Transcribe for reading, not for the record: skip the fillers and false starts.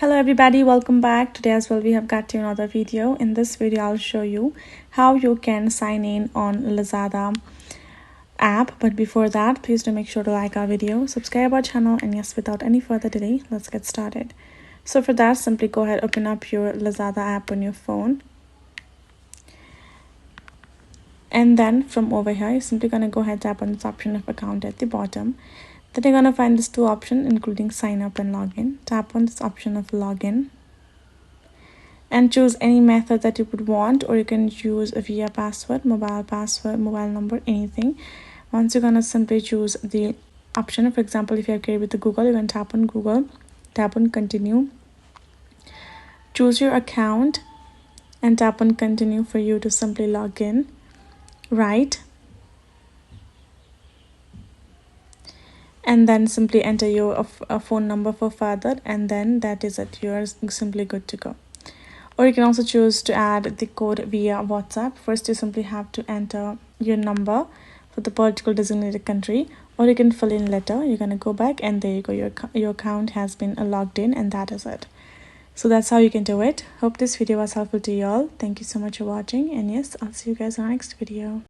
Hello everybody, welcome back. Today as well we have got to another video. In this video I'll show you how you can sign in on Lazada app, but before that please do make sure to like our video, subscribe our channel, and yes, without any further delay, let's get started. So for that, simply go ahead, open up your Lazada app on your phone, and then from over here you're simply gonna go ahead, tap on this option of account at the bottom. Then you're gonna find these two options including sign up and login. Tap on this option of login and choose any method that you would want, or you can use a via password, mobile number, anything. Once you're gonna simply choose the option, for example, if you're created with the Google, you can tap on Google, tap on continue, choose your account and tap on continue for you to simply log in, right? And then simply enter your phone number for further, and then that is it, you are simply good to go. Or you can also choose to add the code via WhatsApp. First you simply have to enter your number for the particular designated country, or you can fill in letter. You're gonna go back and there you go, your account has been logged in, and that is it. So that's how you can do it. Hope this video was helpful to you all. Thank you so much for watching, and yes, I'll see you guys in our next video.